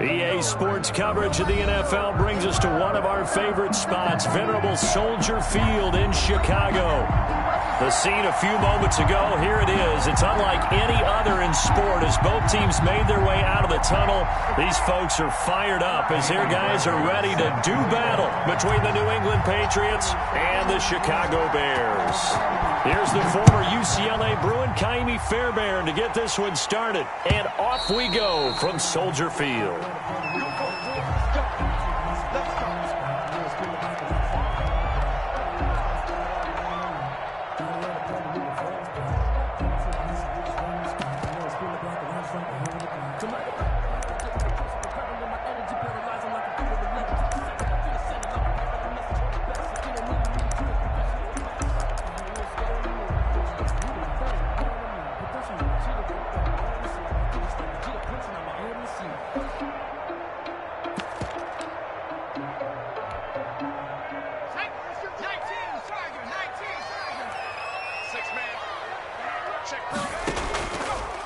EA Sports coverage of the NFL brings us to one of our favorite spots, venerable Soldier Field in Chicago. The scene a few moments ago, here it is. It's unlike any other in sport as both teams made their way out of the tunnel. These folks are fired up as their guys are ready to do battle between the New England Patriots and the Chicago Bears. Here's the former UCLA Bruin, Kaimi Fairbairn, to get this one started. And off we go from Soldier Field.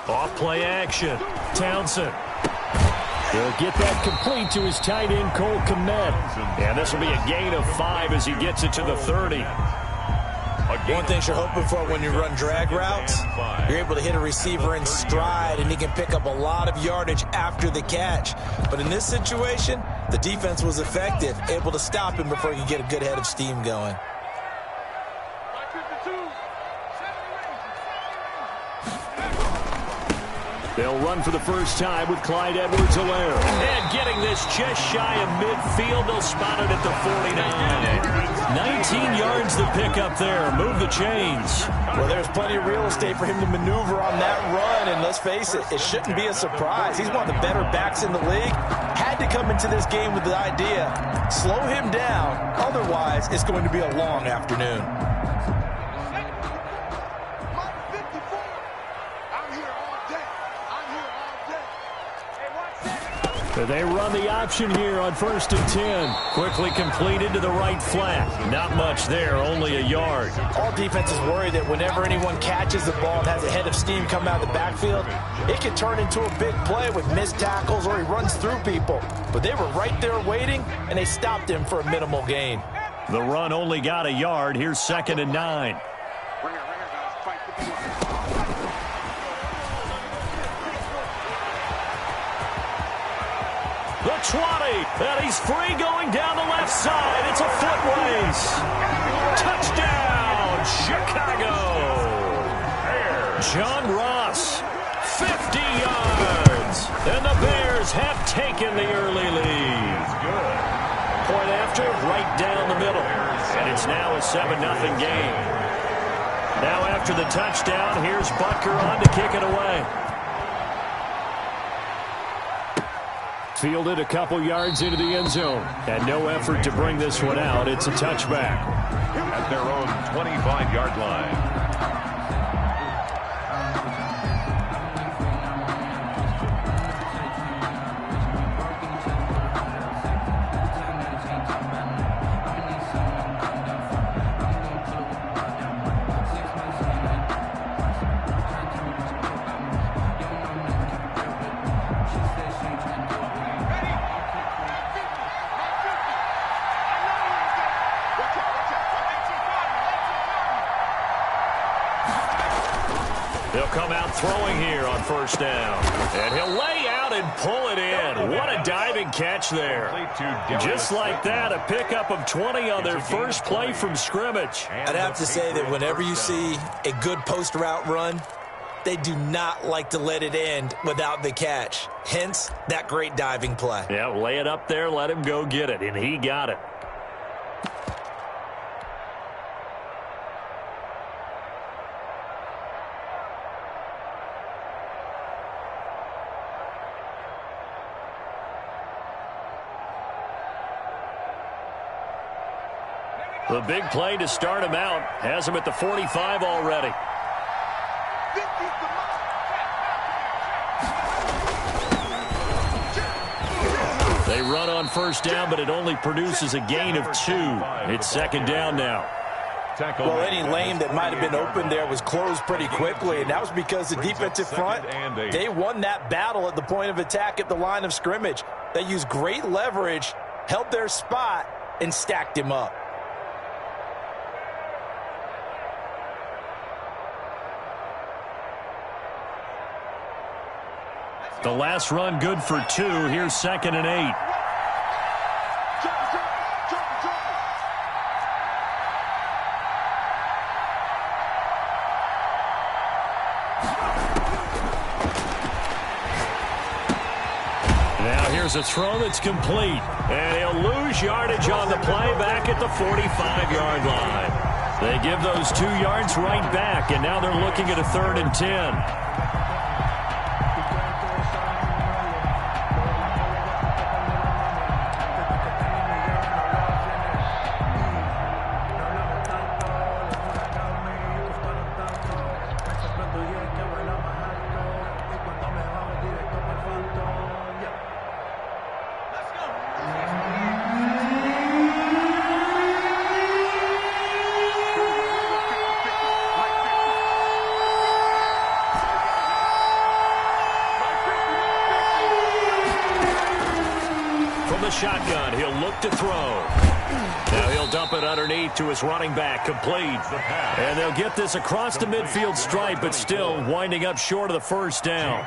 Off-play action. Townsend. He'll get that complete to his tight end, Cole Kmet. And this will be a gain of 5 as he gets it to the 30. One thing you're hoping for when you run drag routes, you're able to hit a receiver in stride, and he can pick up a lot of yardage after the catch. But in this situation, the defense was effective, able to stop him before he could get a good head of steam going. They'll run for the first time with Clyde Edwards-Helaire. And getting this just shy of midfield, they'll spot it at the 49. 19 yards to pick up there. Move the chains. Well, there's plenty of real estate for him to maneuver on that run. And let's face it, it shouldn't be a surprise. He's one of the better backs in the league. Had to come into this game with the idea, slow him down. Otherwise, it's going to be a long afternoon. They run the option here on 1st and 10. Quickly completed to the right flat. Not much there, only a yard. All defenses worry that whenever anyone catches the ball and has a head of steam come out of the backfield, it can turn into a big play with missed tackles or he runs through people. But they were right there waiting, and they stopped him for a minimal gain. The run only got a yard. Here's 2nd and 9. The 20, and he's free going down the left side. It's a foot race. Touchdown, Chicago. John Ross, 50 yards. And the Bears have taken the early lead. Point after, right down the middle. And it's now a 7-0 game. Now after the touchdown, here's Butker on to kick it away. Fielded a couple yards into the end zone. And no effort to bring this one out. It's a touchback. At their own 25-yard line. He'll come out throwing here on 1st down. And he'll lay out and pull it in. What a diving catch there. Just like that, a pickup of 20 on their first play from scrimmage. I'd have to say that whenever you see a good post route run, they do not like to let it end without the catch. Hence, that great diving play. Yeah, lay it up there, let him go get it, and he got it. The big play to start him out has him at the 45 already. They run on 1st down, but it only produces a gain of 2. It's 2nd down now. tackle. Well, any lane that might have been open there was closed pretty quickly, and that was because the defensive front, they won that battle at the point of attack at the line of scrimmage. They used great leverage, held their spot, and stacked him up. The last run good for 2. Here's 2nd and 8. Now here's a throw that's complete. And he'll lose yardage on the play back at the 45-yard line. They give those 2 yards right back, and now they're looking at a 3rd and 10. Shotgun, he'll look to throw. Now he'll dump it underneath to his running back, complete. And they'll get this across the midfield stripe, but still winding up short of the first down.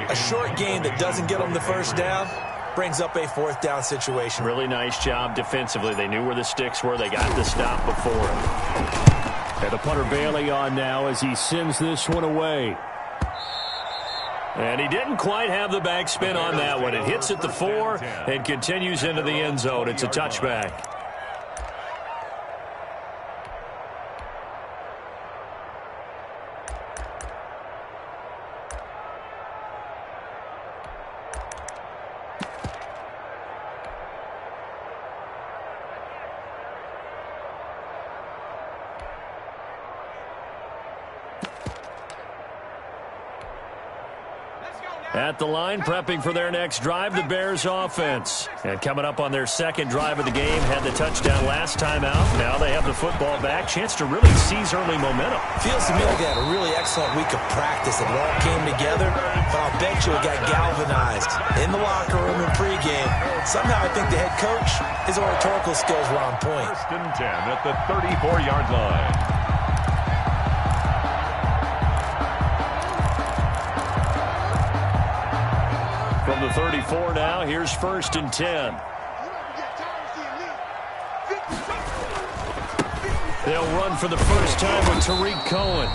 A short gain that doesn't get them the first down brings up a 4th down situation. Really nice job defensively. They knew where the sticks were. They got the stop before him. And the punter Bailey on now as he sends this one away. And he didn't quite have the backspin on that one. It hits at the 4 and continues into the end zone. It's a touchback. At the line, prepping for their next drive, the Bears offense. And coming up on their 2nd drive of the game, had the touchdown last time out. Now they have the football back. Chance to really seize early momentum. Feels to me like they had a really excellent week of practice. It all came together, but I'll bet you it got galvanized in the locker room and pregame. Somehow I think the head coach, his oratorical skills were on point. 1st and 10 at the 34-yard line. From the 34 now, here's 1st and 10. They'll run for the first time with Tariq Cohen.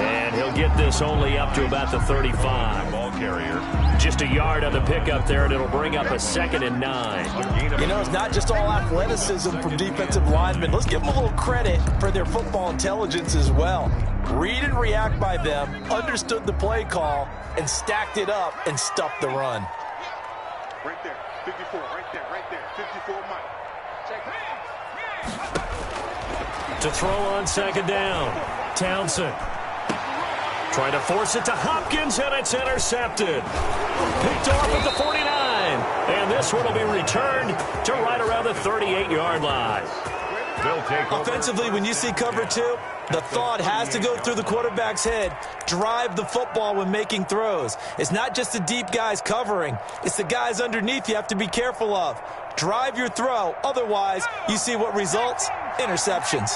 And he'll get this only up to about the 35. Ball carrier. Just a yard on the pickup there, and it'll bring up a 2nd and 9. You know, it's not just all athleticism from defensive linemen. Let's give them a little credit for their football intelligence as well. Read and react by them, understood the play call, and stacked it up and stuffed the run. Right there, 54, right there, 54 Mike. Check hands. To throw on 2nd down, Townsend. Trying to force it to Hopkins, and it's intercepted. Picked off at the 49. And this one will be returned to right around the 38-yard line. They'll take over. Offensively, when you see cover 2, the thought has to go through the quarterback's head. Drive the football when making throws. It's not just the deep guys covering. It's the guys underneath you have to be careful of. Drive your throw. Otherwise, you see what results? Interceptions.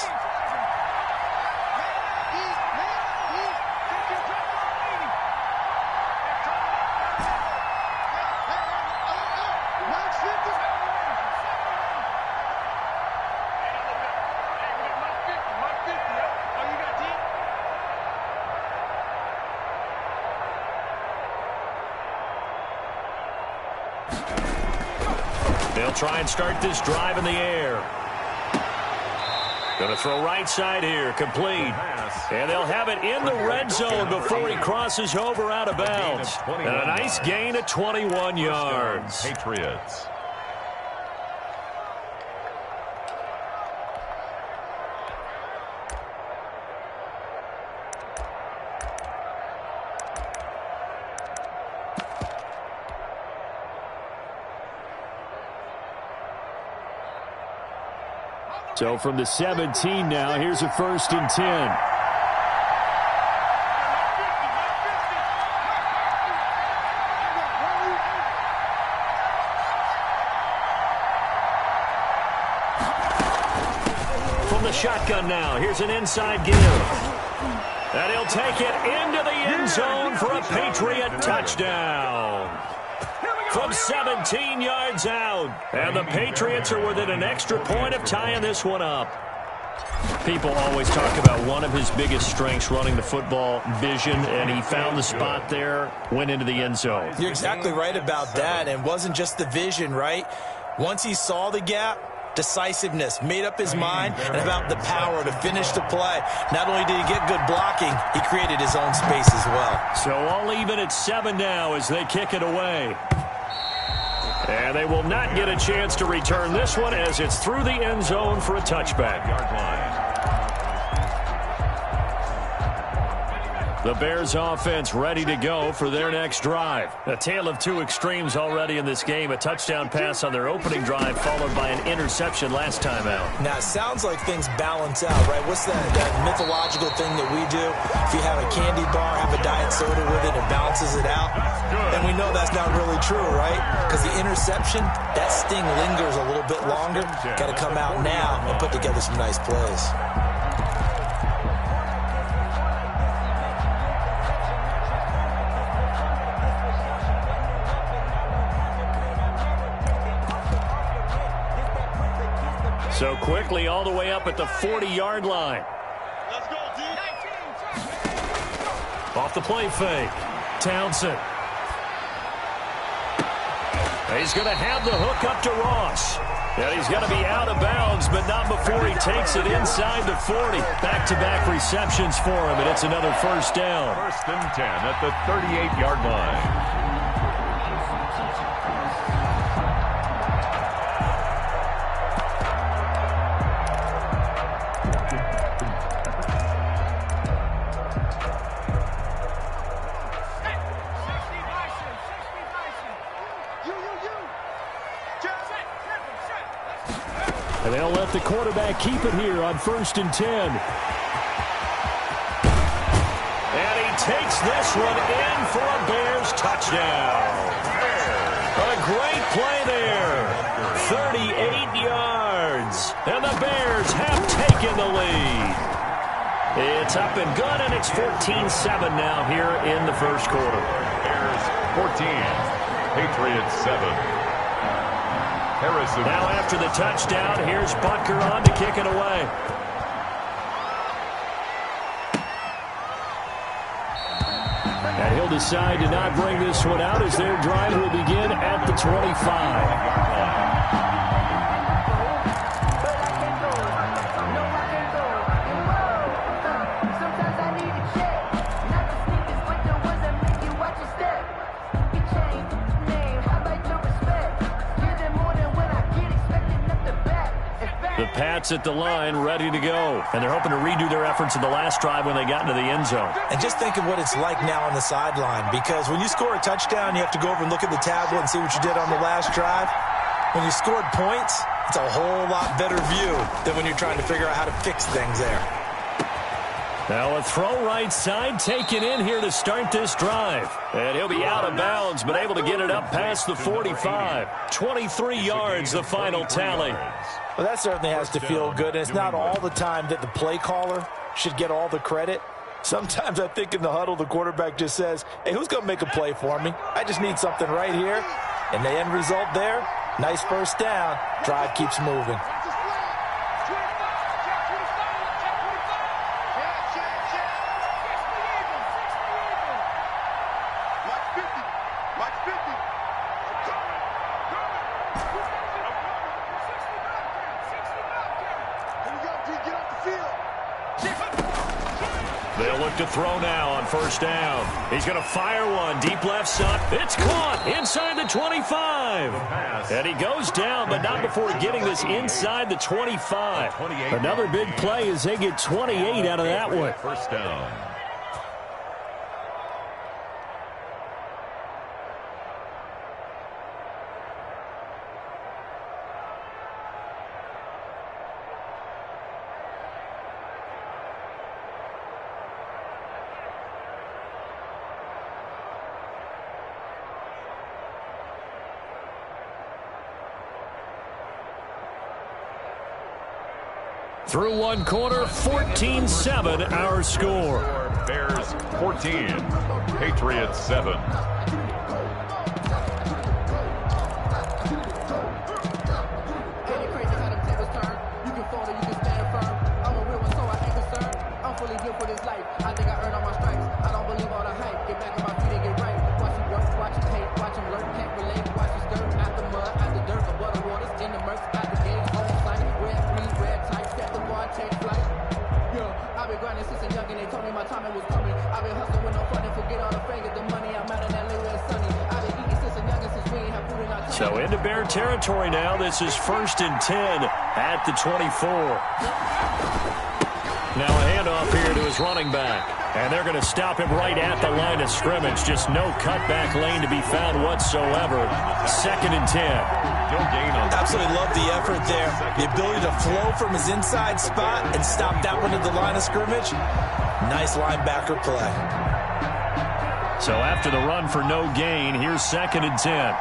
They'll try and start this drive in the air. Going to throw right side here, complete. And they'll have it in the red zone before he crosses over out of bounds. And a nice gain of 21 yards. Patriots. So from the 17 now, here's a 1st and 10. From the shotgun now, here's an inside give. And he'll take it into the end zone for a Patriot touchdown. From 17 yards out. And the Patriots are within an extra point of tying this one up. People always talk about one of his biggest strengths, running the football, vision, and he found the spot there, went into the end zone. You're exactly right about that, and it wasn't just the vision, right? Once he saw the gap, decisiveness, made up his mind, and about the power to finish the play. Not only did he get good blocking, he created his own space as well. So all even at 7 now as they kick it away. And they will not get a chance to return this one as it's through the end zone for a touchback. The Bears offense ready to go for their next drive. A tale of two extremes already in this game. A touchdown pass on their opening drive followed by an interception last time out. Now, it sounds like things balance out, right? What's that mythological thing that we do? If you have a candy bar, have a diet soda with it, it balances it out. And we know that's not really true, right? Because the interception, that sting lingers a little bit longer. Got to come out now and put together some nice plays. So quickly all the way up at the 40-yard line. Let's go, D. Off the play fake. Townsend. He's going to have the hook up to Ross. And he's going to be out of bounds, but not before he takes it inside the 40. Back-to-back receptions for him, and it's another 1st down. 1st and 10 at the 38-yard line. And they'll let the quarterback keep it here on 1st and 10. And he takes this one in for a Bears touchdown. A great play there. 38 yards. And the Bears have taken the lead. It's up and good, and it's 14-7 now here in the 1st quarter. Bears 14, Patriots 7. Now after the touchdown, here's Butker on to kick it away. And he'll decide to not bring this one out as their drive will begin at the 25. The Pats at the line, ready to go. And they're hoping to redo their efforts in the last drive when they got into the end zone. And just think of what it's like now on the sideline, because when you score a touchdown, you have to go over and look at the tablet and see what you did on the last drive. When you scored points, it's a whole lot better view than when you're trying to figure out how to fix things there. Now a throw right side taken in here to start this drive. And he'll be out of bounds, but able to get it up past the 45. 23 yards, the final tally. Well, that certainly has to feel good, and it's not all the time that the play caller should get all the credit. Sometimes I think in the huddle, the quarterback just says, hey, who's going to make a play for me? I just need something right here. And the end result there, nice 1st down. Drive keeps moving. They'll look to throw now on 1st down. He's going to fire one. Deep left side. It's caught inside the 25. And he goes down, but not before getting this inside the 25. Another big play as they get 28 out of that one. 1st down. Through one quarter, 14-7 our score. Bears 14, Patriots 7. For this life, I think I earned all my stripes. I don't believe all the hype. Get back on my feet and get right. Watch him work, watch him hate, watch him lurk, can't relate. Watch him skirt out the mud, out the dirt, above the waters, in the murks, out the gates, on sight. Red, green, red tight, step the bar, take flight. Yeah, I've been grinding since a youngin'. They told me my time was coming. I've been hustling with no fun and forget all the fingers, the money. I'm out in LA where it's sunny. I've been eating since a youngin', since we ain't have food in our tummy. So into Bear territory now. This is 1st and 10 at the 24. Now a handoff here to his running back. And they're going to stop him right at the line of scrimmage. Just no cutback lane to be found whatsoever. 2nd and 10. Absolutely love the effort there. The ability to flow from his inside spot and stop that one at the line of scrimmage. Nice linebacker play. So after the run for no gain, here's 2nd and 10.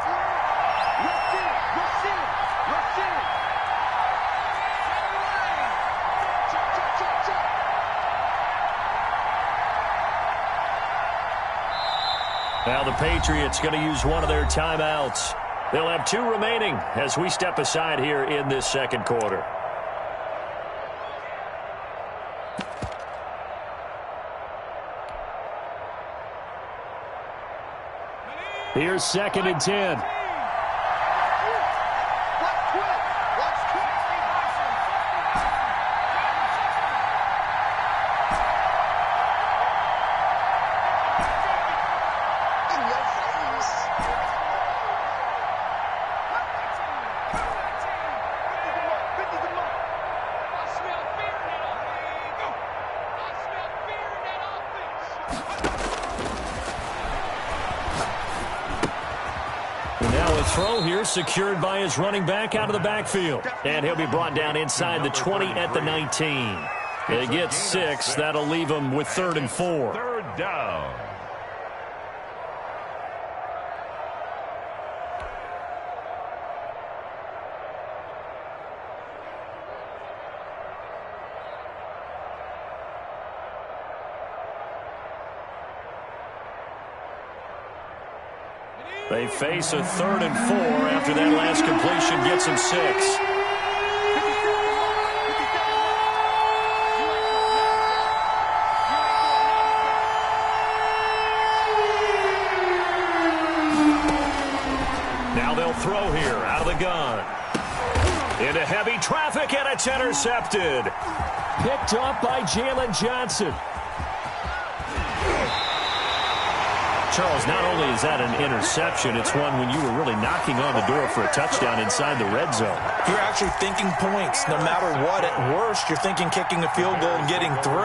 Now the Patriots going to use one of their timeouts. They'll have 2 remaining as we step aside here in this 2nd quarter. Here's 2nd and 10. Throw here secured by his running back out of the backfield. And he'll be brought down inside the 20 at the 19. They get 6. That'll leave him with 3rd and 4. 3rd down. They face a 3rd and 4 after that last completion gets them 6. Now they'll throw here out of the gun. Into heavy traffic, and it's intercepted. Picked up by Jalen Johnson. Charles, not only is that an interception, it's one when you were really knocking on the door for a touchdown inside the red zone. You're actually thinking points. No matter what, at worst, you're thinking kicking a field goal and getting 3.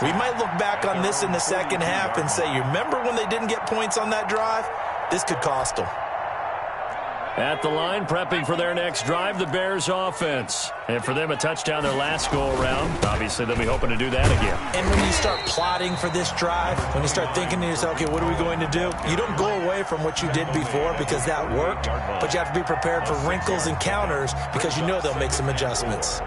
We might look back on this in the 2nd half and say, you remember when they didn't get points on that drive? This could cost them. At the line, prepping for their next drive, the Bears offense. And for them, a touchdown their last go-around. Obviously, they'll be hoping to do that again. And when you start plotting for this drive, when you start thinking to yourself, okay, what are we going to do? You don't go away from what you did before because that worked, but you have to be prepared for wrinkles and counters because you know they'll make some adjustments.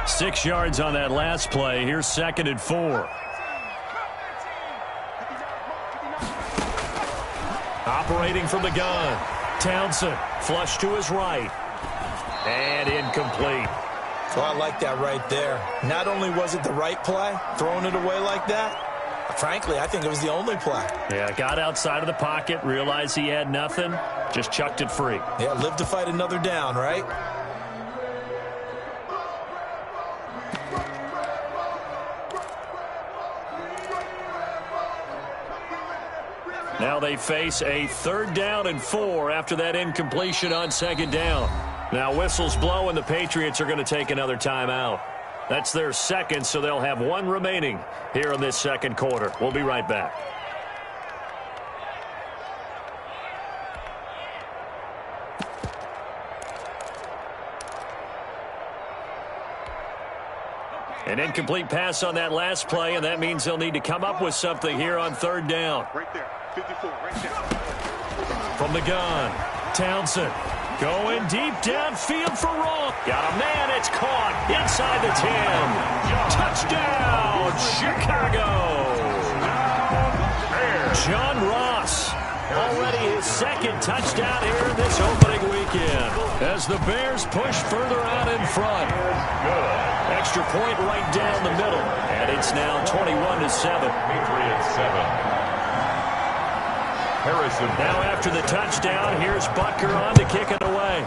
Six yards on that last play. Here's 2nd and 4. Operating from the gun. Townsend flush to his right. And incomplete. So I like that right there. Not only was it the right play, throwing it away like that, frankly, I think it was the only play. Yeah, got outside of the pocket, realized he had nothing, just chucked it free. Yeah, live to fight another down, right? Now they face a 3rd down and 4 after that incompletion on 2nd down. Now whistles blow and the Patriots are going to take another timeout. That's their 2nd, so they'll have 1 remaining here in this 2nd quarter. We'll be right back. An incomplete pass on that last play, and that means they'll need to come up with something here on third down. Right there. 54, right there. From the gun, Townsend going deep downfield for Ross. Got a man, it's caught inside the 10. Touchdown, Chicago. John Ross, already his second touchdown here in this opening weekend, as the Bears push further out in front. Extra point right down the middle, and it's now 21-7. Patriots 7. Harrison. Now after the touchdown, here's Butker on to kick it away.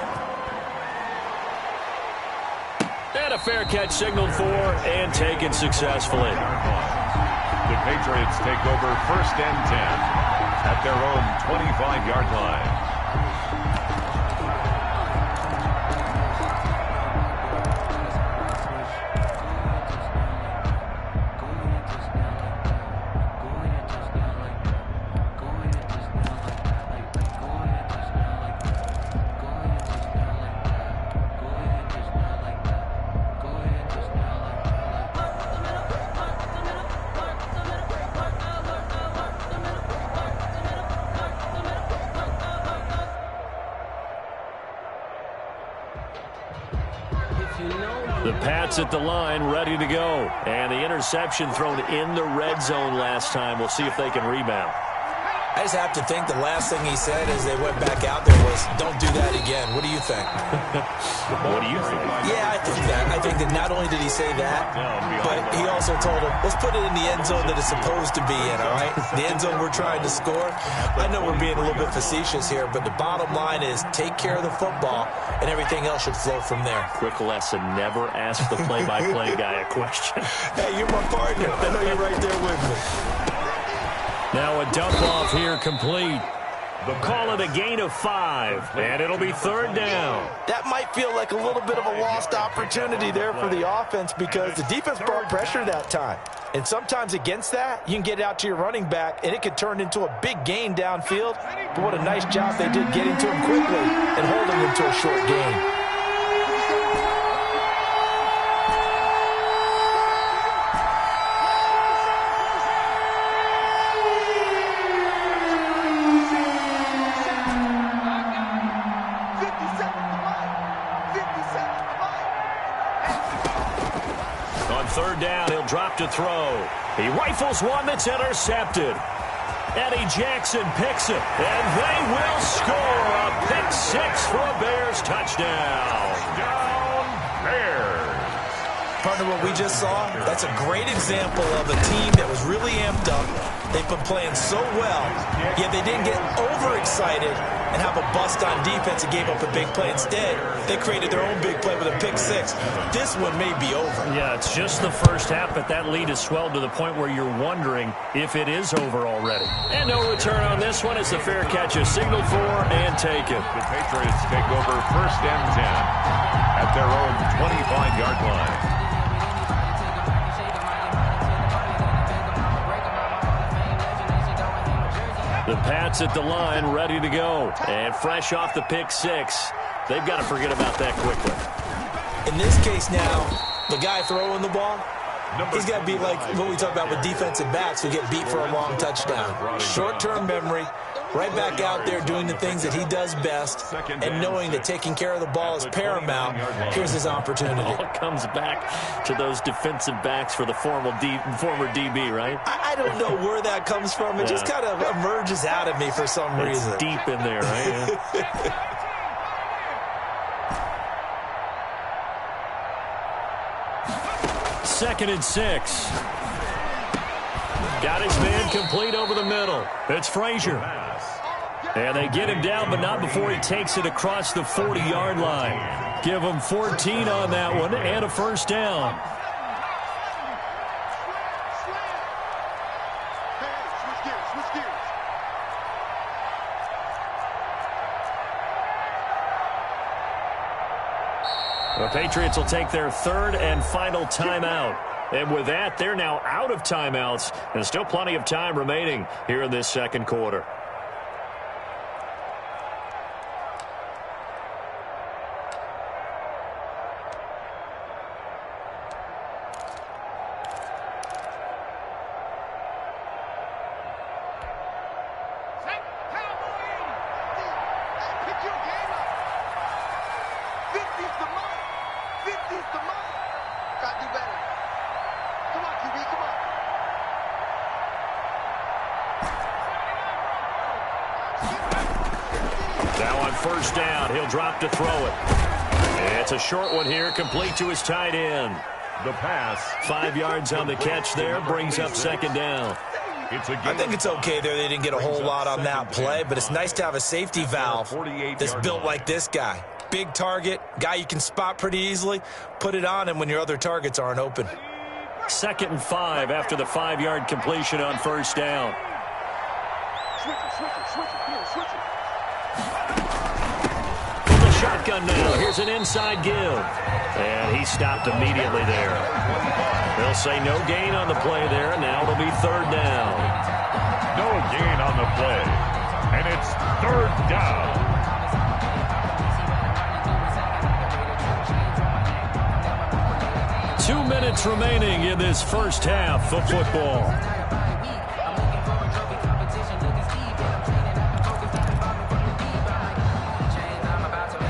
And a fair catch signaled for and taken successfully. The Patriots take over 1st and 10 at their own 25-yard line. The Pats at the line, ready to go. And the interception thrown in the red zone last time. We'll see if they can rebound. I just have to think the last thing he said as they went back out there was, don't do that again. What do you think? What do you think? Yeah, I think that. I think that not only did he say that, but he also told him, let's put it in the end zone that it's supposed to be in, all right? The end zone we're trying to score. I know we're being a little bit facetious here, but the bottom line is take care of the football, and everything else should flow from there. Quick lesson, never ask the play-by-play guy a question. Hey, you're my partner. I know you're right there with me. Now a dump off here complete. They'll call it a gain of 5, and it'll be third down. That might feel like a little bit of a lost opportunity there for the offense because the defense brought pressure that time. And sometimes against that, you can get it out to your running back, and it could turn into a big gain downfield. But what a nice job they did getting to him quickly and holding him to a short gain. Third down, he'll drop to throw. He rifles one that's intercepted. Eddie Jackson picks it, and they will score a pick 6 for a Bears touchdown. Down Bears. Partner, what we just saw, that's a great example of a team that was really amped up. They've been playing so well, yet they didn't get overexcited and have a bust on defense and gave up a big play. Instead, they created their own big play with a pick 6. This one may be over. Yeah, it's just the first half, but that lead has swelled to the point where you're wondering if it is over already. And no return on this one as the fair catch is signaled for and taken. The Patriots take over 1st and 10 at their own 25-yard line. The Pats at the line, ready to go. And fresh off the pick 6. They've got to forget about that quickly. In this case now, the guy throwing the ball, he's got to be like what we talk about with defensive backs who get beat for a long touchdown. Short-term memory, right back out there doing the things that he does best, and knowing that taking care of the ball is paramount. Here's his opportunity. All comes back to those defensive backs for the former DB, right? I don't know where that comes from. It just kind of emerges out of me for some reason. It's deep in there, right? Yeah. 2nd and 6. Got his man complete over the middle. It's Frazier. And they get him down, but not before he takes it across the 40-yard line. Give him 14 on that one and a first down. The Patriots will take their 3rd and final timeout. And with that, they're now out of timeouts. And still plenty of time remaining here in this second quarter. Now on first down, he'll drop to throw it. It's a short one here, complete to his tight end. The pass. 5 yards on the catch there, brings up second down. I think it's okay there. They didn't get a whole lot on that play, but it's nice to have a safety valve that's built like this guy. Big target, guy you can spot pretty easily. Put it on him when your other targets aren't open. 2nd and 5 after the 5-yard completion on first down. From the shotgun now, here's an inside give. And he stopped immediately there. They'll say no gain on the play there, and now it'll be 3rd down. No gain on the play, and it's 3rd down. Two minutes remaining in this first half of football.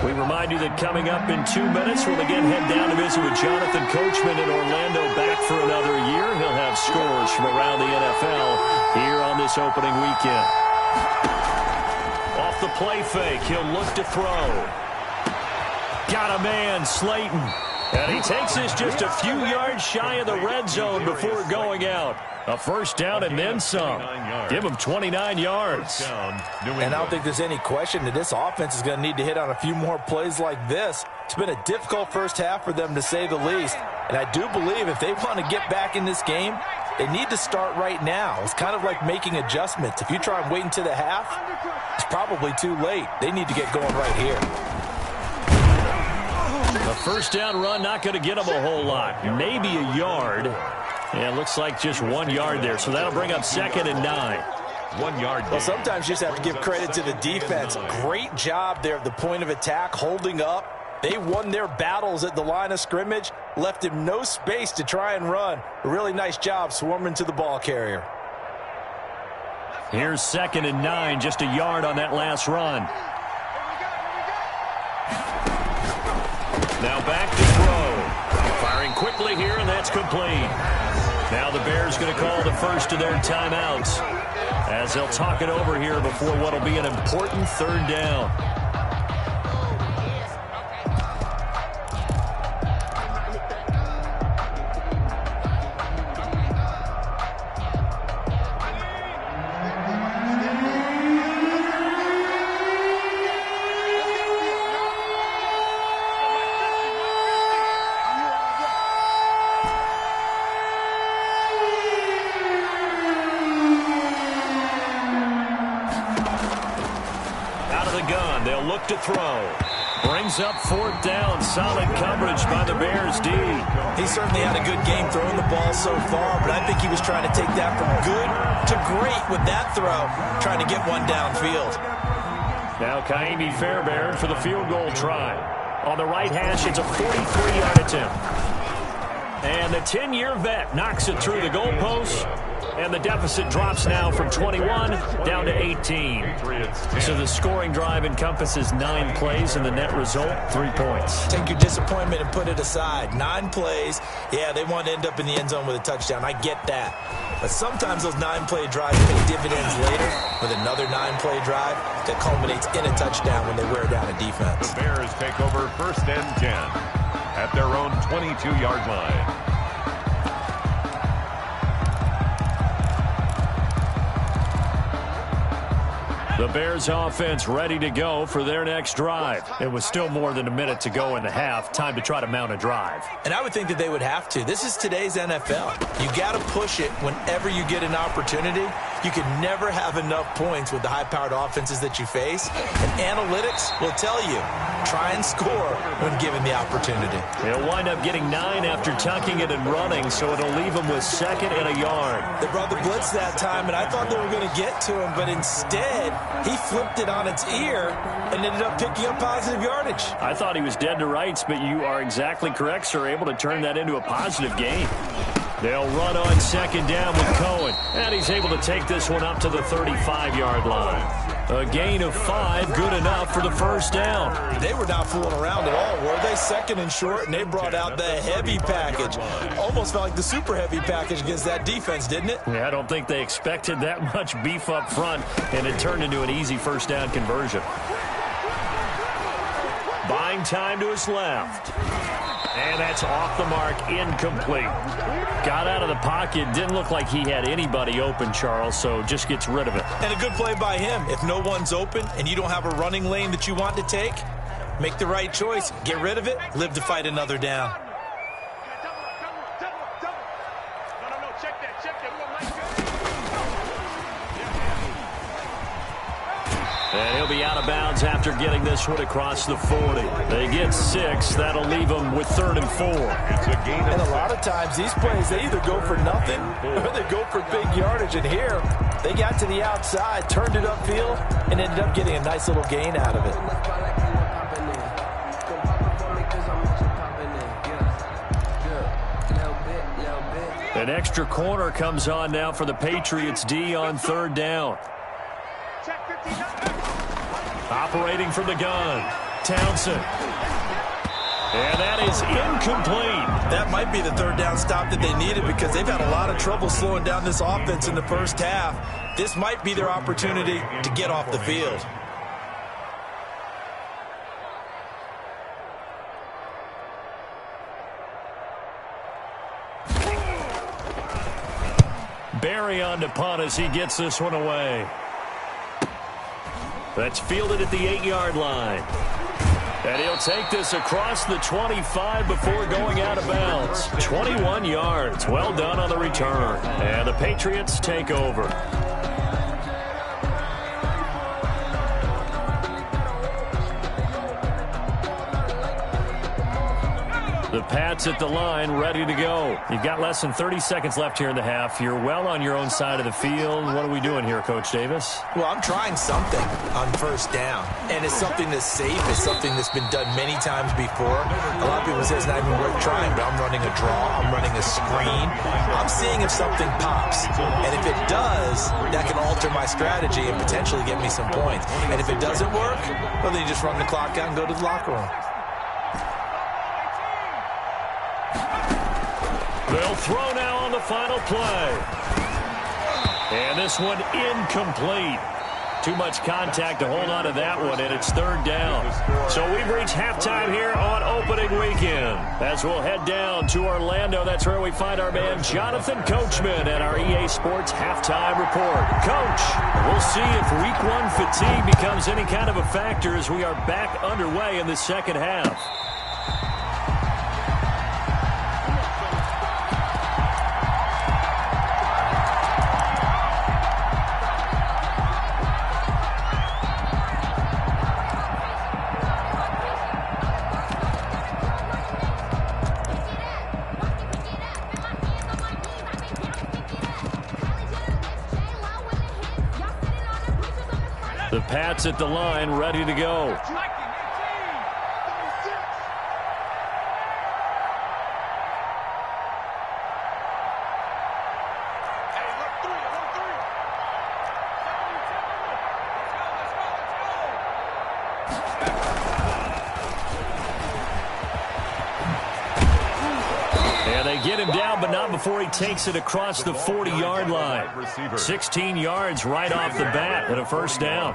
We remind you that coming up in 2 minutes, we'll again head down to visit with Jonathan Coachman in Orlando, back for another year. He'll have scores from around the NFL here on this opening weekend. Off the play fake, he'll look to throw. Got a man, Slayton. And he takes this just a few yards shy of the red zone before going out. A first down and then some. Give him 29 yards. And I don't think there's any question that this offense is going to need to hit on a few more plays like this. It's been a difficult first half for them, to say the least. And I do believe if they want to get back in this game, they need to start right now. It's kind of like making adjustments. If you try and wait until the half, it's probably too late. They need to get going right here. The first down run not going to get him a whole lot. Maybe a yard. Yeah, it looks like just 1 yard there. So that'll bring up 2nd and 9. 1 yard. Well, sometimes you just have to give credit to the defense. Great job there at the point of attack, holding up. They won their battles at the line of scrimmage, left him no space to try and run. A really nice job swarming to the ball carrier. Here's 2nd and 9, just a yard on that last run. Now back to throw. Firing quickly here, and that's complete. Now the Bears going to call the first of their timeouts as they'll talk it over here before what will be an important 3rd down. To throw. Brings up 4th down. Solid coverage by the Bears D. He certainly had a good game throwing the ball so far, but I think he was trying to take that from good to great with that throw, trying to get one downfield. Now Kaimi Fairbairn for the field goal try. On the right hash, it's a 43-yard attempt. And the 10-year vet knocks it through the goalpost. And the deficit drops now from 21 down to 18. So the scoring drive encompasses 9 plays, and the net result, 3 points. Take your disappointment and put it aside. 9 plays. Yeah, they want to end up in the end zone with a touchdown. I get that. But sometimes those 9-play drives pay dividends later with another 9-play drive that culminates in a touchdown when they wear down a defense. The Bears take over 1st and 10 at their own 22-yard line. The Bears offense ready to go for their next drive. It was still more than a minute to go in the half. Time to try to mount a drive. And I would think that they would have to. This is today's NFL. You got to push it whenever you get an opportunity. You can never have enough points with the high-powered offenses that you face. And analytics will tell you, try and score when given the opportunity. They'll wind up getting 9 after tucking it and running, so it'll leave them with 2nd and a yard. They brought the blitz that time, and I thought they were going to get to him, but instead, he flipped it on its ear and ended up picking up positive yardage. I thought he was dead to rights, but you are exactly correct, sir. Able to turn that into a positive gain. They'll run on 2nd down with Cohen, and he's able to take this one up to the 35-yard line. A gain of 5, good enough for the first down. They were not fooling around at all, were they? 2nd and short, and they brought out the heavy package. Almost felt like the super heavy package against that defense, didn't it? Yeah, I don't think they expected that much beef up front, and it turned into an easy first down conversion. Trying time to his left. And that's off the mark, incomplete. Got out of the pocket, didn't look like he had anybody open, Charles, so just gets rid of it. And a good play by him. If no one's open and you don't have a running lane that you want to take, make the right choice. Get rid of it, live to fight another down. And he'll be out of bounds after getting this one across the 40. They get 6. That'll leave them with 3rd and 4. And a lot of times these plays, they either go for nothing or they go for big yardage. And here, they got to the outside, turned it upfield, and ended up getting a nice little gain out of it. An extra corner comes on now for the Patriots D on 3rd down. Operating from the gun, Townsend. And that is incomplete. That might be the 3rd down stop that they needed because they've had a lot of trouble slowing down this offense in the first half. This might be their opportunity to get off the field. Barry on to punt as he gets this one away. That's fielded at the 8-yard line. And he'll take this across the 25 before going out of bounds. 21 yards. Well done on the return. And the Patriots take over. The Pats at the line, ready to go. You've got less than 30 seconds left here in the half. You're well on your own side of the field. What are we doing here, Coach Davis? Well, I'm trying something on 1st down, and it's something that's safe. It's something that's been done many times before. A lot of people say it's not even worth trying, but I'm running a draw. I'm running a screen. I'm seeing if something pops, and if it does, that can alter my strategy and potentially get me some points. And if it doesn't work, well, then you just run the clock out and go to the locker room. They'll throw now on the final play. And this one incomplete. Too much contact to hold on to that one, and it's 3rd down. So we've reached halftime here on opening weekend. As we'll head down to Orlando, that's where we find our man Jonathan Coachman at our EA Sports Halftime Report. Coach, we'll see if Week 1 fatigue becomes any kind of a factor as we are back underway in the second half. The Pats at the line, ready to go. And they get him down, but not before he takes it across the 40-yard line. 16 yards right off the bat and a 1st down.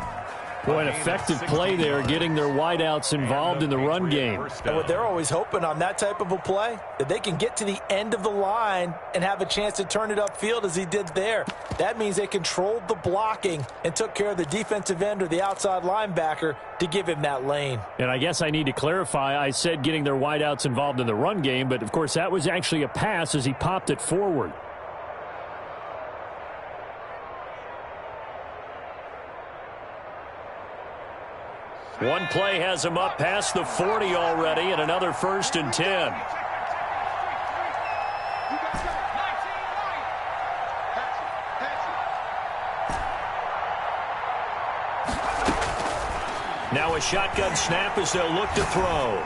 Boy, an effective play there, getting their wideouts involved in the run game. And what they're always hoping on that type of a play, that they can get to the end of the line and have a chance to turn it upfield as he did there. That means they controlled the blocking and took care of the defensive end or the outside linebacker to give him that lane. And I guess I need to clarify, I said getting their wideouts involved in the run game, but of course that was actually a pass as he popped it forward. One play has him up past the 40 already, and another 1st and 10. Now a shotgun snap as they'll look to throw.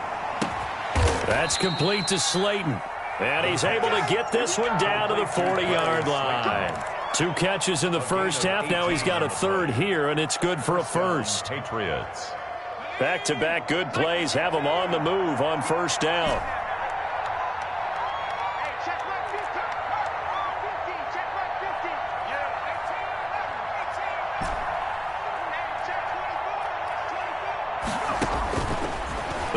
That's complete to Slayton. And he's able to get this one down to the 40-yard line. 2 catches in the first half. Now he's got a 3rd here, and it's good for a 1st. Patriots. Back-to-back good plays have them on the move on 1st down.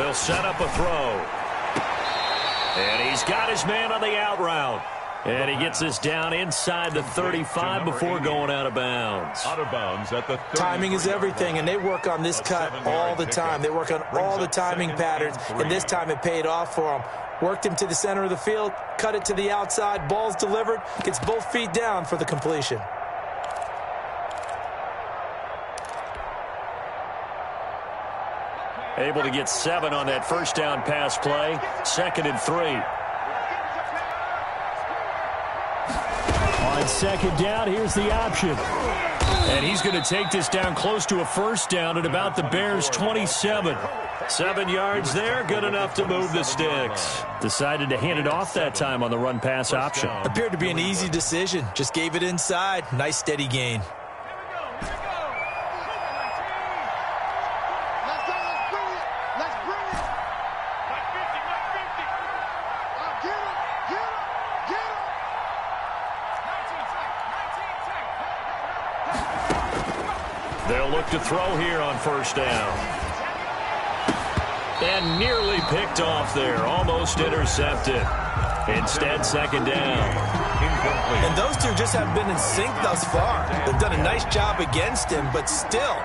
They'll set up a throw. And he's got his man on the out route. And he gets this down inside the 35 before going out of bounds. Out of bounds at the 30. Timing is everything, and they work on this cut all the time. They work on all the timing patterns, and this time it paid off for them. Worked him to the center of the field, cut it to the outside, ball's delivered, gets both feet down for the completion. Able to get 7 on that first down pass play. 2nd and 3. On 2nd down, here's the option. And he's going to take this down close to a first down at about the Bears' 27. 7 yards there, good enough to move the sticks. Decided to hand it off that time on the run-pass option. Appeared to be an easy decision. Just gave it inside. Nice steady gain. They'll look to throw here on first down. And nearly picked off there. Almost intercepted. Instead, 2nd down. And those two just haven't been in sync thus far. They've done a nice job against him, but still,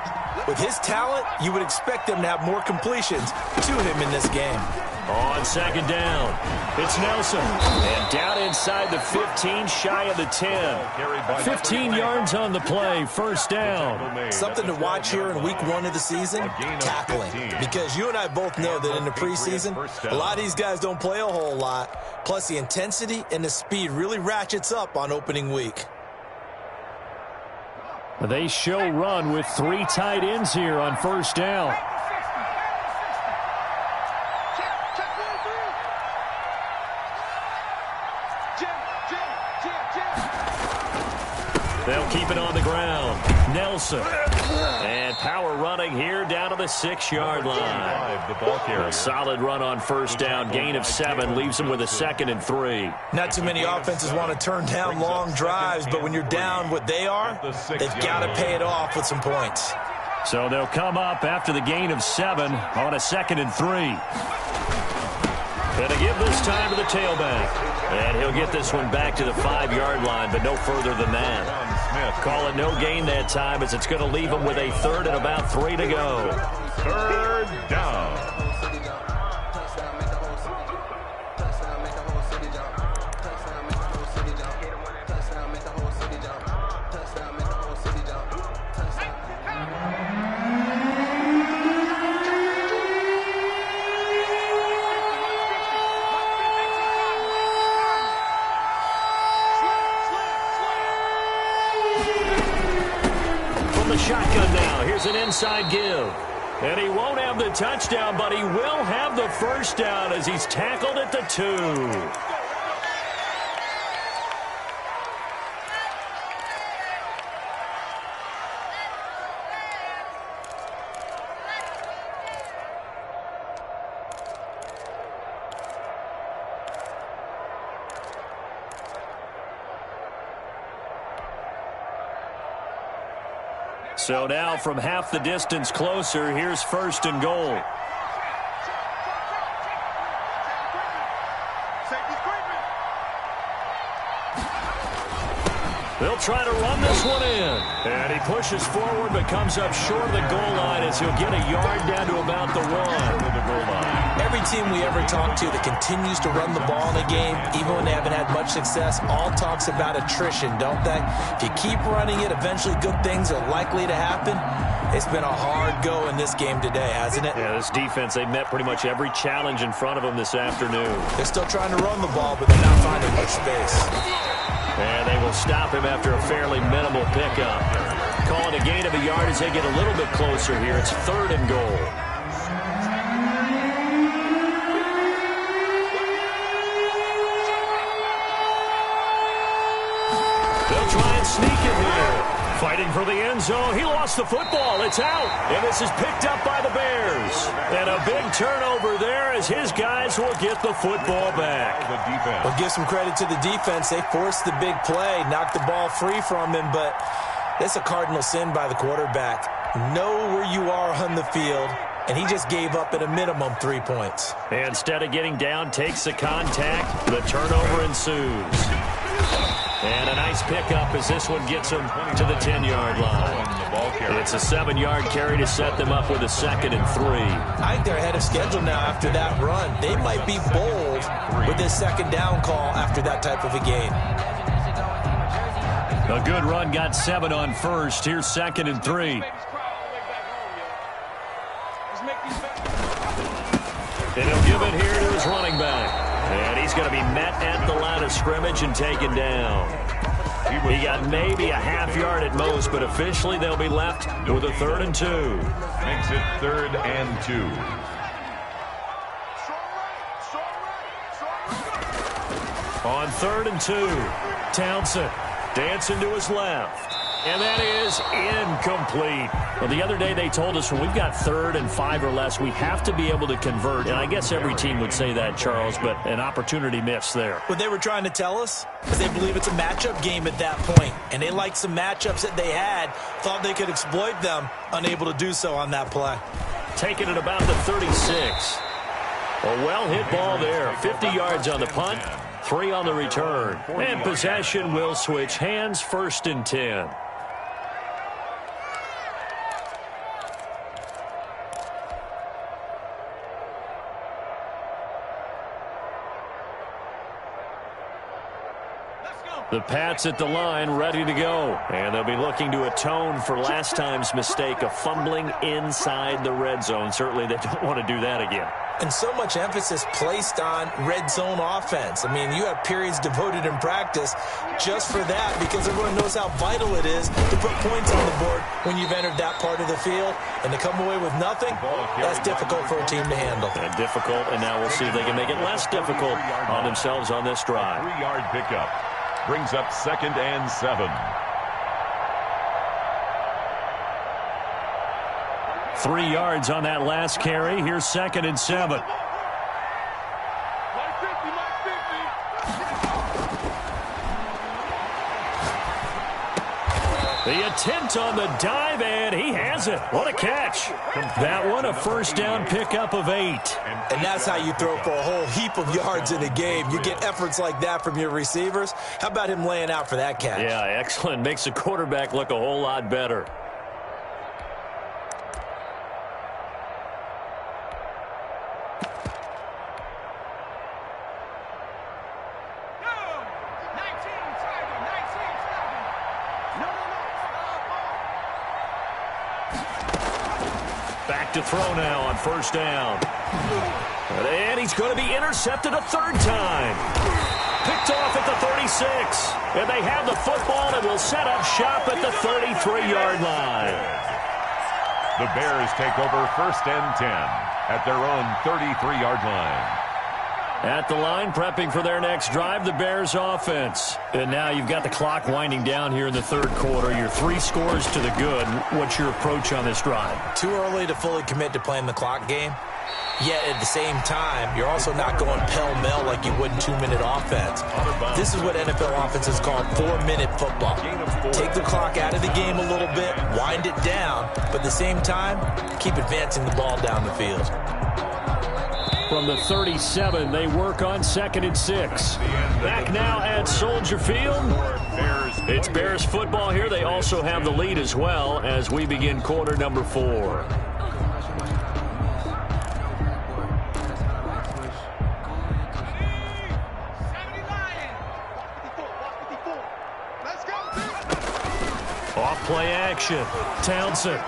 with his talent, you would expect them to have more completions to him in this game. On 2nd down, it's Nelson. And down inside the 15, shy of the 10. 15 yards on the play, first down. Something to watch here in week 1 of the season, tackling. Because you and I both know that in the preseason, a lot of these guys don't play a whole lot. Plus, the intensity and the speed really ratchets up on opening week. They show run with 3 tight ends here on first down. They'll keep it on the ground. Nelson. And power running here down to the 6-yard line. A solid run on first down. Gain of 7 leaves them with a 2nd and 3. Not too many offenses want to turn down long drives, but when you're down what they are, they've got to pay it off with some points. So they'll come up after the gain of 7 on a 2nd and 3. Going to give this time to the tailback. And he'll get this one back to the 5-yard line, but no further than that. Call it no gain that time, as it's going to leave him with a 3rd and about 3 to go. 3rd down. Shotgun now. Here's an inside give. And he won't have the touchdown, but he will have the first down as he's tackled at the 2. So now from half the distance closer, here's 1st and goal. They'll try to run this one in. And he pushes forward but comes up short of the goal line as he'll get a yard down to about the 1. Every team we ever talk to that continues to run the ball in a game, even when they haven't had much success, all talks about attrition, don't they? If you keep running it, eventually good things are likely to happen. It's been a hard go in this game today, hasn't it? Yeah, this defense, they've met pretty much every challenge in front of them this afternoon. They're still trying to run the ball, but they're not finding much space. And they will stop him after a fairly minimal pickup. Call it a gain of a yard as they get a little bit closer here. It's 3rd and goal. They'll try and sneak it here. Fighting for the end zone. He lost the football. It's out. And this is picked up by the Bears. And a big turnover there as his guys will get the football back. Well, give some credit to the defense. They forced the big play, knocked the ball free from him, but that's a cardinal sin by the quarterback. Know where you are on the field, and he just gave up at a minimum 3 points. Instead of getting down, takes the contact. The turnover ensues. And a nice pickup as this one gets him to the 10-yard line. It's a 7-yard carry to set them up with a 2nd and 3. I think they're ahead of schedule now after that run. They might be bold with this 2nd down call after that type of a game. A good run, got 7 on first. Here's 2nd and 3. And he'll give it here to his running back. And he's going to be met at the line of scrimmage and taken down. He got maybe a half yard at most, but officially they'll be left with a 3rd and 2. Makes it 3rd and 2. On 3rd and 2, Townsend dancing to his left. And that is incomplete. Well, the other day they told us when we've got 3rd and 5 or less, we have to be able to convert. And I guess every team would say that, Charles, but an opportunity missed there. What they were trying to tell us is they believe it's a matchup game at that point. And they liked some matchups that they had, thought they could exploit them, unable to do so on that play. Taking it about the 36. A well-hit ball there. 50 yards on the punt, 3 on the return. And possession will switch hands, 1st and 10. The Pats at the line, ready to go. And they'll be looking to atone for last time's mistake of fumbling inside the red zone. Certainly they don't want to do that again. And so much emphasis placed on red zone offense. I mean, you have periods devoted in practice just for that because everyone knows how vital it is to put points on the board when you've entered that part of the field. And to come away with nothing, that's difficult for a team to handle. Difficult, and now we'll see if they can make it less difficult on themselves on this drive. 3-yard pickup. Brings up 2nd and 7. 3 yards on that last carry. Here's 2nd and 7. The attempt on the dive, and he has it. What a catch. That one, a 1st down pickup of 8. And that's how you throw for a whole heap of yards in a game. You get efforts like that from your receivers. How about him laying out for that catch? Yeah, excellent. Makes the quarterback look a whole lot better. Back to throw now on 1st down. And he's going to be intercepted a 3rd time. Picked off at the 36. And they have the football and will set up shop at the 33-yard line. The Bears take over 1st and 10 at their own 33-yard line. At the line, prepping for their next drive, the Bears offense. And now you've got the clock winding down here in the 3rd quarter. You're 3 scores to the good. What's your approach on this drive? Too early to fully commit to playing the clock game. Yet at the same time, you're also not going pell-mell like you would in 2-minute offense. This is what NFL offenses call 4-minute football. Take the clock out of the game a little bit, wind it down, but at the same time, keep advancing the ball down the field. From the 37, they work on 2nd and 6. Back now at Soldier Field. It's Bears football here. They also have the lead as well as we begin quarter number 4. Off-play action. Townsend.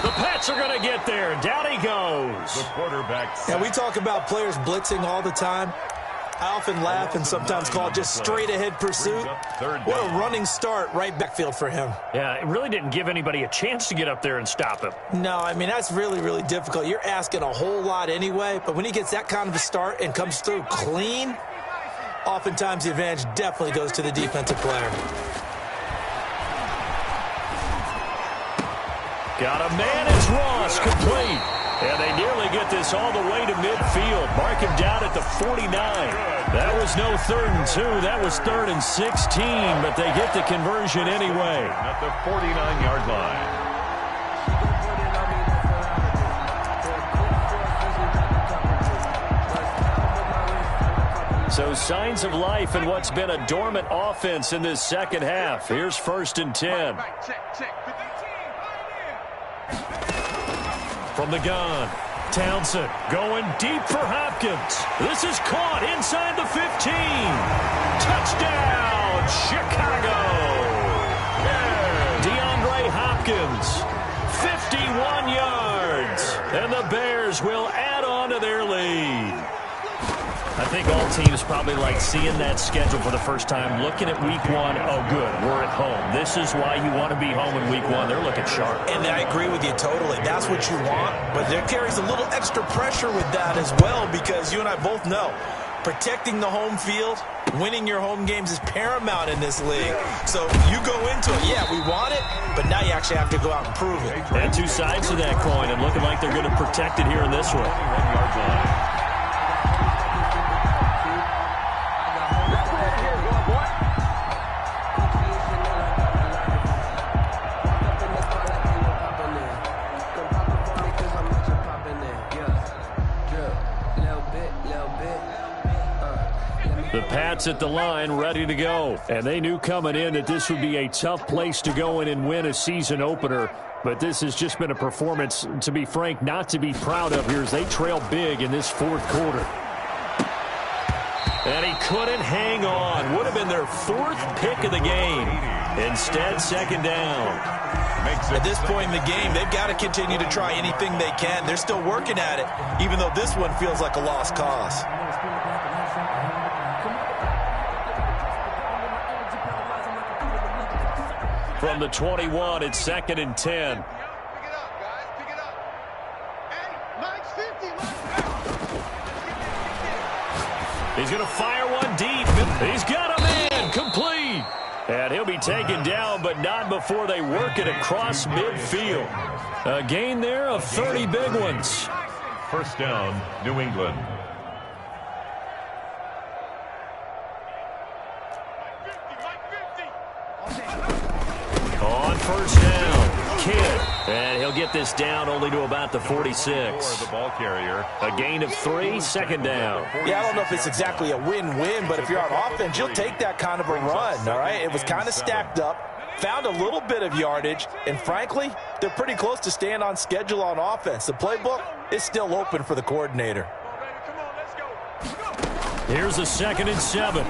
The Pats are going to get there. Down he goes. The quarterback. Yeah, we talk about players blitzing all the time. I often laugh and sometimes call it just straight-ahead pursuit. What a running start right backfield for him. Yeah, it really didn't give anybody a chance to get up there and stop him. No, I mean, that's really, really difficult. You're asking a whole lot anyway, but when he gets that kind of a start and comes through clean, oftentimes the advantage definitely goes to the defensive player. Got a man as Ross, complete. And they nearly get this all the way to midfield. Mark him down at the 49. That was no 3rd and 2. That was 3rd and 16, but they get the conversion anyway. At the 49-yard line. So signs of life in what's been a dormant offense in this second half. Here's 1st and 10. From the gun, Townsend going deep for Hopkins. This is caught inside the 15. Touchdown, Chicago. DeAndre Hopkins, 51 yards. And the Bears will add on to their lead. I think all teams probably like seeing that schedule for the first time, looking at week 1. Oh, good, we're at home. This is why you want to be home in week 1. They're looking sharp. And I agree with you totally. That's what you want. But there carries a little extra pressure with that as well, because you and I both know protecting the home field, winning your home games is paramount in this league. So you go into it, yeah, we want it, but now you actually have to go out and prove it. And two sides to that coin, and looking like they're going to protect it here in this one. 21-yard line. The Pats at the line, ready to go. And they knew coming in that this would be a tough place to go in and win a season opener. But this has just been a performance, to be frank, not to be proud of here as they trail big in this 4th quarter. And he couldn't hang on. Would have been their 4th pick of the game. Instead, 2nd down. At this point in the game, they've got to continue to try anything they can. They're still working at it, even though this one feels like a lost cause. From the 21, it's 2nd and 10. Pick it up, guys. Pick it up. Hey, Mike's 50. He's going to fire one deep. He's got a man. Complete. And he'll be taken down, but not before they work it across midfield. A gain there of 30 big ones. 1st down, New England. On 1st down, Kidd. And he'll get this down only to about the 46. The ball carrier. A gain of 3, 2nd down. Yeah, I don't know if it's exactly a win-win, but if you're on offense, you'll take that kind of a run, all right? It was kind of stacked up, found a little bit of yardage, and frankly, they're pretty close to staying on schedule on offense. The playbook is still open for the coordinator. Here's a 2nd and 7.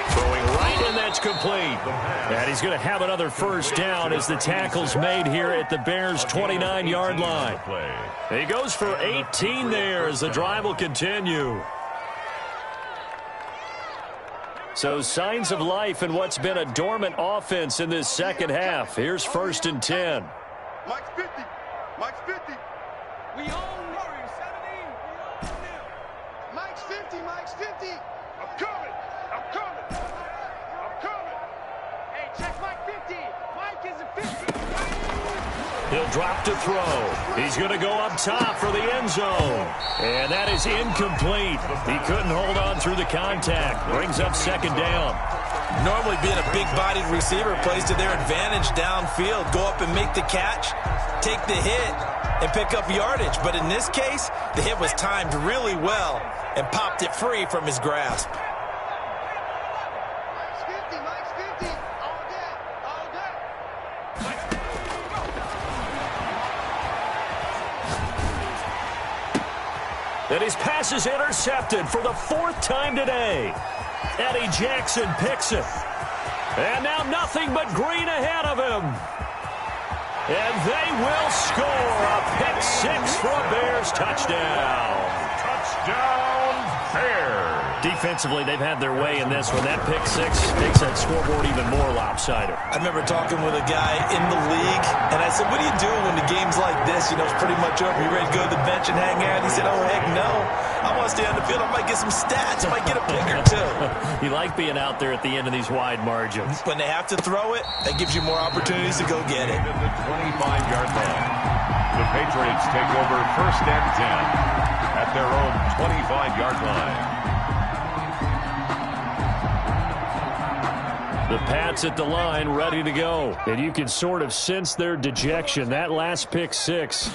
Throwing right, and that's complete. And he's going to have another 1st down as the tackle's made here at the Bears' 29-yard line. He goes for 18 there as the drive will continue. So signs of life in what's been a dormant offense in this second half. Here's 1st and 10. Mike's 50. Mike's 50. We own Warrior 17. We own them. Mike's 50. Mike's 50. I'm coming. I'm coming. I'm coming. Hey, check Mike 50. Mike is a 50. He'll drop to throw. He's going to go up top for the end zone. And that is incomplete. He couldn't hold on through the contact. Brings up 2nd down. Normally being a big-bodied receiver plays to their advantage downfield. Go up and make the catch, take the hit, and pick up yardage. But in this case, the hit was timed really well and popped it free from his grasp. Mike's 50. Mike's 50. All day. All day. And his pass is intercepted for the 4th time today. Eddie Jackson picks it. And now nothing but green ahead of him. And they will score a pick 6 for a Bears touchdown. Touchdown, Bears. Defensively, they've had their way in this one. That pick 6 makes that scoreboard even more lopsided. I remember talking with a guy in the league, and I said, what do you do when the game's like this? You know, it's pretty much over. You ready to go to the bench and hang out? He said, oh, heck no. I want to stay on the field. I might get some stats. I might get a pick or two. You like being out there at the end of these wide margins. When they have to throw it, that gives you more opportunities to go get it. At the 25-yard line. The Patriots take over 1st and 10 at their own 25-yard line. The Pats at the line, ready to go. And you can sort of sense their dejection. That last pick 6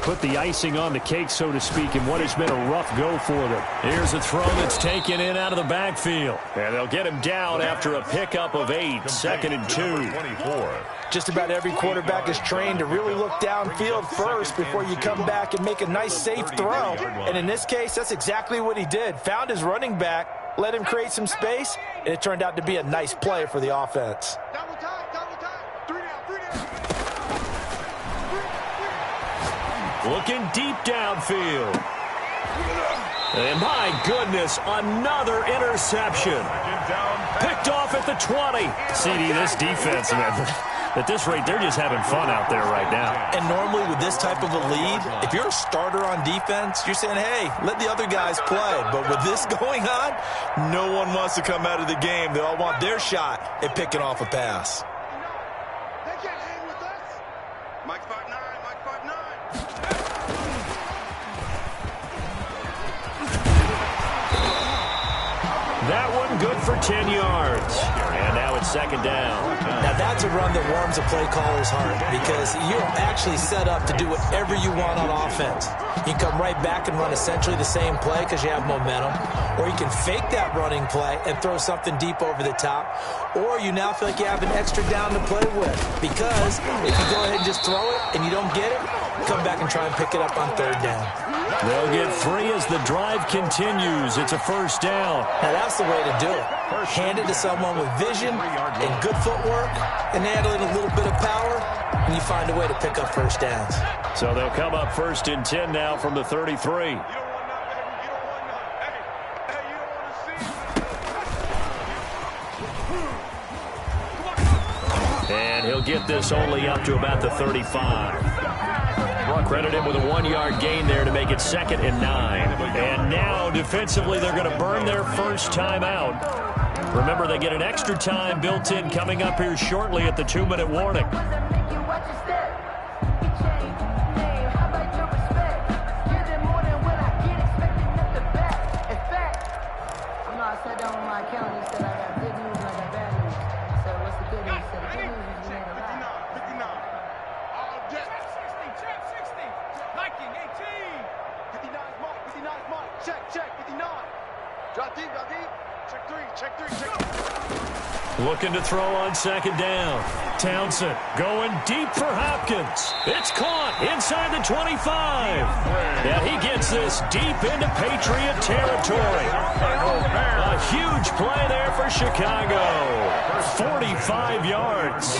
put the icing on the cake, so to speak, in what has been a rough go for them. Here's a throw that's taken in out of the backfield. And they'll get him down after a pickup of 8, 2nd and 2. Just about every quarterback is trained to really look downfield first before you come back and make a nice, safe throw. And in this case, that's exactly what he did. Found his running back, let him create some space, and it turned out to be a nice play for the offense. Double time, 3 down. Looking deep downfield. And my goodness, another interception. Picked off at the 20. CD, this defense, man. At this rate, they're just having fun out there right now. And normally with this type of a lead, if you're a starter on defense, you're saying, hey, let the other guys play. But with this going on, no one wants to come out of the game. They all want their shot at picking off a pass. They can't hang with us. Mike 5'9", Mike 5'9". That one good for 10 yards. And now it's 2nd down. Now that's a run that warms a play caller's heart because you're actually set up to do whatever you want on offense. You can come right back and run essentially the same play because you have momentum, or you can fake that running play and throw something deep over the top, or you now feel like you have an extra down to play with because if you go ahead and just throw it and you don't get it, come back and try and pick it up on 3rd down. They'll get 3 as the drive continues. It's a 1st down. Now that's the way to do it. Hand it to someone with vision and good footwork, and add in a little bit of power, and you find a way to pick up 1st downs. So they'll come up 1st and 10 now from the 33. You don't want none, baby. You don't want to see. And he'll get this only up to about the 35. Credit him with a 1-yard gain there to make it 2nd and 9. And now, defensively, they're going to burn their first time out. Remember, they get an extra time built in coming up here shortly at the 2-minute warning. Looking to throw on 2nd down. Townsend going deep for Hopkins. It's caught inside the 25. And he gets this deep into Patriot territory. A huge play there for Chicago. 45 yards.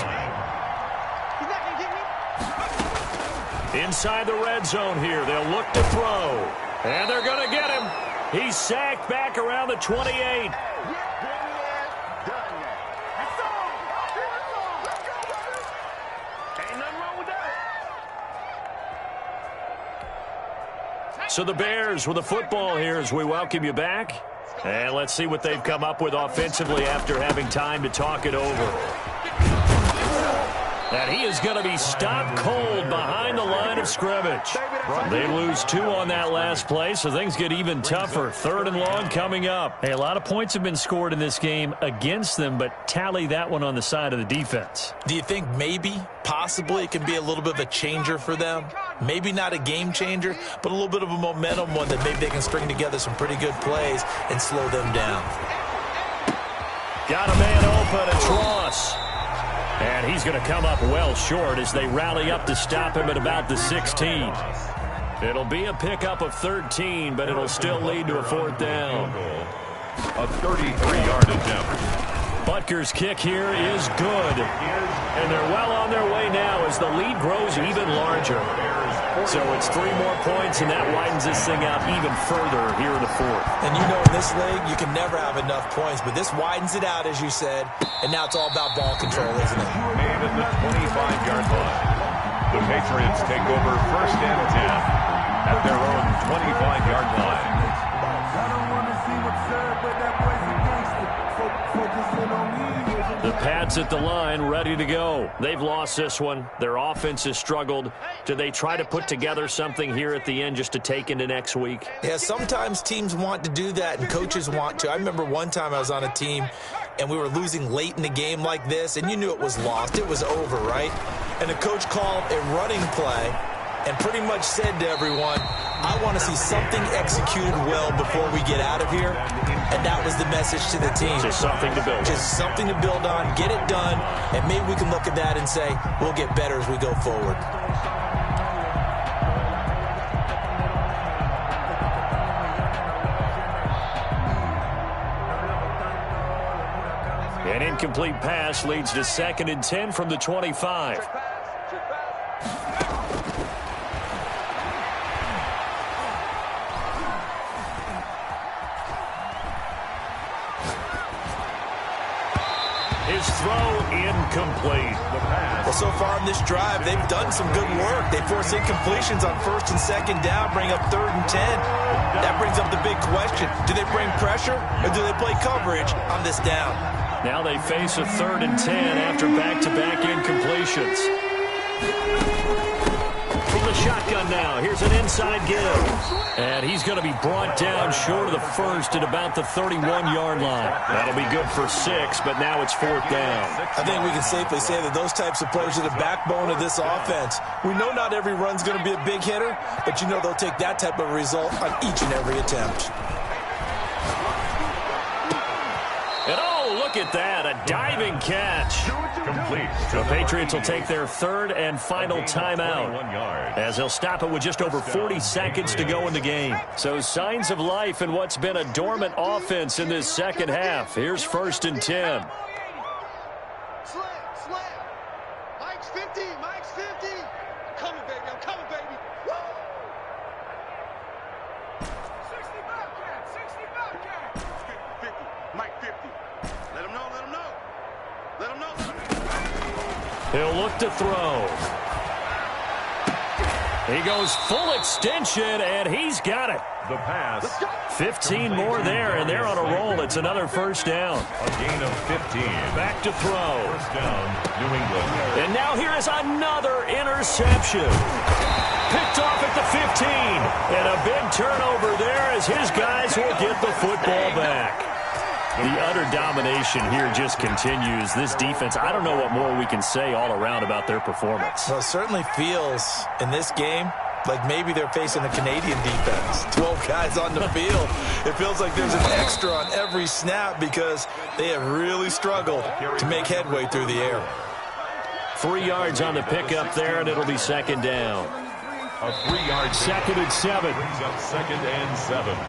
Inside the red zone here. They'll look to throw. And they're going to get him. He's sacked back around the 28. So the Bears with the football here as we welcome you back. And let's see what they've come up with offensively after having time to talk it over. And he is going to be stopped cold behind the line of scrimmage. They lose 2 on that last play, so things get even tougher. 3rd and long coming up. Hey, a lot of points have been scored in this game against them, but tally that one on the side of the defense. Do you think maybe, possibly, it can be a little bit of a changer for them? Maybe not a game changer, but a little bit of a momentum one that maybe they can string together some pretty good plays and slow them down. Got a man open. It's Ross. And he's going to come up well short as they rally up to stop him at about the 16. It'll be a pickup of 13, but it'll still lead to a 4th down. A 33-yard attempt. Butker's kick here is good. And they're well on their way now as the lead grows even larger. So it's 3 more points, and that widens this thing out even further here in the 4th. And you know in this league, you can never have enough points, but this widens it out, as you said, and now it's all about ball control, isn't it? Made at the 25-yard line. The Patriots take over 1st and 10 at their own 25-yard line. I don't want to see what's up, but that boy's a gangster. Focusing on me. The Pats at the line, ready to go. They've lost this one. Their offense has struggled. Do they try to put together something here at the end just to take into next week? Yeah, sometimes teams want to do that, and coaches want to. I remember one time I was on a team, and we were losing late in the game like this, and you knew it was lost. It was over, right? And the coach called a running play and pretty much said to everyone, I want to see something executed well before we get out of here. And that was the message to the team. Just something to build on. Just something to build on, get it done, and maybe we can look at that and say, we'll get better as we go forward. An incomplete pass leads to 2nd and 10 from the 25. His throw incomplete. Well, so far in this drive, they've done some good work. They force incompletions on 1st and 2nd down, bring up 3rd and 10. That brings up the big question. Do they bring pressure or do they play coverage on this down? Now they face a 3rd and 10 after back-to-back incompletions. From the shotgun now, here's an inside give. And he's going to be brought down short of the first at about the 31-yard line. That'll be good for 6, but now it's 4th down. I think we can safely say that those types of plays are the backbone of this offense. We know not every run's going to be a big hitter, but you know they'll take that type of result on each and every attempt. And oh, look at that, a diving catch. Complete. The Patriots will take their 3rd and final timeout, as they'll stop it with just over 40 seconds to go in the game. So signs of life in what's been a dormant offense in this second half. Here's 1st and 10. Slam. Mike's 50. Mike's 50. I'm coming, baby. I'm coming, baby. Woo! 60 Bobcat. 60 Bobcat. 50. Mike 50. Let him know. Let him know. Let him know. He'll look to throw. He goes full extension, and he's got it. The pass. 15 more there, and they're on a roll. It's another 1st down. A gain of 15. Back to throw. 1st down, New England. And now here is another interception. Picked off at the 15. And a big turnover there as his guys will get the football back. The utter domination here just continues. This defense, I don't know what more we can say all around about their performance. Well, it certainly feels in this game like maybe they're facing a Canadian defense. 12 guys on the field. It feels like there's an extra on every snap because they have really struggled to make headway through the air. 3 yards on the pickup there, and it'll be 2nd down. A 3-yard 2nd and 7. Brings up 2nd and 7.